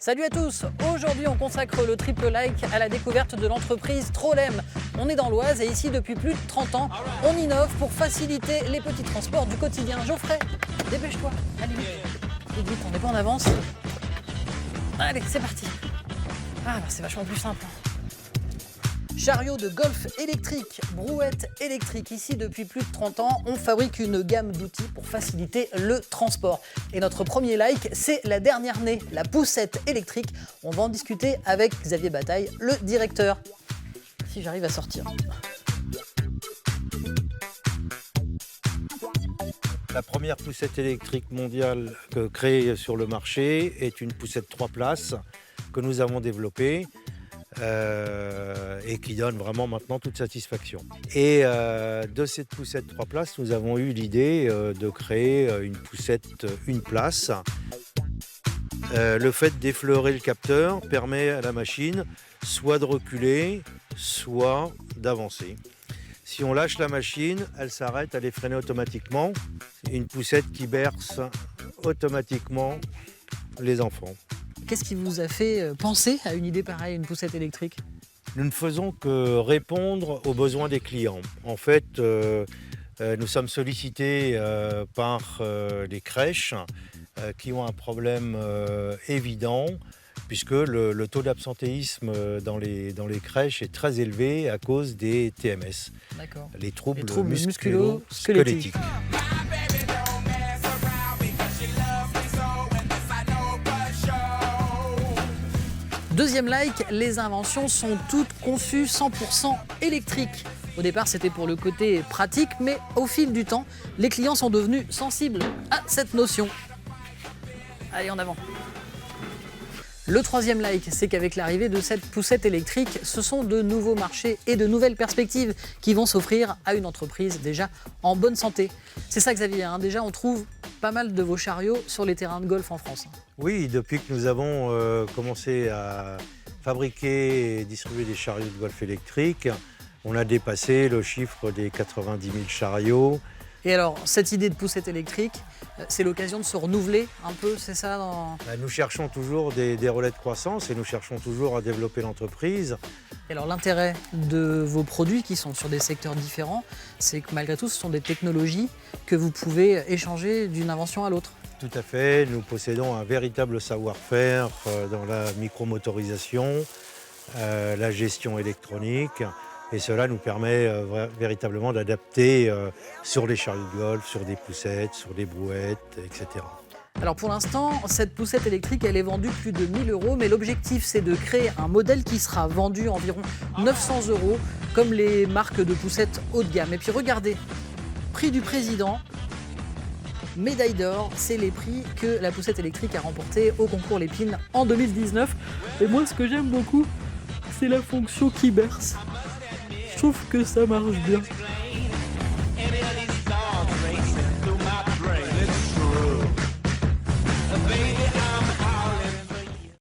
Salut à tous. Aujourd'hui, on consacre le triple like à la découverte de l'entreprise Trolem. On est dans l'Oise et ici, depuis plus de 30 ans, on innove pour faciliter les petits transports du quotidien. Geoffrey, dépêche-toi. Allez, vite, vite, on n'est pas en avance. Allez, c'est parti. Ah, bah, c'est vachement plus simple. Chariot de golf électrique, brouette électrique. Ici, depuis plus de 30 ans, on fabrique une gamme d'outils pour faciliter le transport. Et notre premier like, c'est la dernière née, la poussette électrique. On va en discuter avec Xavier Bataille, le directeur. Si j'arrive à sortir. La première poussette électrique mondiale créée sur le marché est une poussette 3 places que nous avons développée. Et qui donne vraiment maintenant toute satisfaction. Et de cette poussette 3 places, nous avons eu l'idée de créer une poussette 1 place. Le fait d'effleurer le capteur permet à la machine soit de reculer, soit d'avancer. Si on lâche la machine, elle s'arrête, elle est freinée automatiquement. Une poussette qui berce automatiquement les enfants. Qu'est-ce qui vous a fait penser à une idée pareille, une poussette électrique ? Nous ne faisons que répondre aux besoins des clients. En fait, nous sommes sollicités par les crèches qui ont un problème évident, puisque le taux d'absentéisme dans les crèches est très élevé à cause des TMS, les troubles musculo-squelettiques. Deuxième like, les inventions sont toutes conçues 100% électriques. Au départ, c'était pour le côté pratique, mais au fil du temps, les clients sont devenus sensibles à cette notion. Allez, en avant. Le troisième like, c'est qu'avec l'arrivée de cette poussette électrique, ce sont de nouveaux marchés et de nouvelles perspectives qui vont s'offrir à une entreprise déjà en bonne santé. C'est ça, Xavier, hein. Déjà, on trouve pas mal de vos chariots sur les terrains de golf en France. Oui, depuis que nous avons commencé à fabriquer et distribuer des chariots de golf électriques, on a dépassé le chiffre des 90 000 chariots. Et alors, cette idée de poussette électrique, c'est l'occasion de se renouveler un peu, c'est ça Nous cherchons toujours des relais de croissance et nous cherchons toujours à développer l'entreprise. Et alors, l'intérêt de vos produits qui sont sur des secteurs différents, c'est que malgré tout, ce sont des technologies que vous pouvez échanger d'une invention à l'autre. Tout à fait, nous possédons un véritable savoir-faire dans la micromotorisation, la gestion électronique. Et cela nous permet véritablement d'adapter sur les chariots de golf, sur des poussettes, sur des brouettes, etc. Alors pour l'instant, cette poussette électrique, elle est vendue plus de 1 000 €, mais l'objectif, c'est de créer un modèle qui sera vendu environ 900 €, comme les marques de poussettes haut de gamme. Et puis regardez, prix du président, médaille d'or, c'est les prix que la poussette électrique a remporté au concours Lépine en 2019. Et moi, ce que j'aime beaucoup, c'est la fonction qui berce. Je trouve que ça marche bien.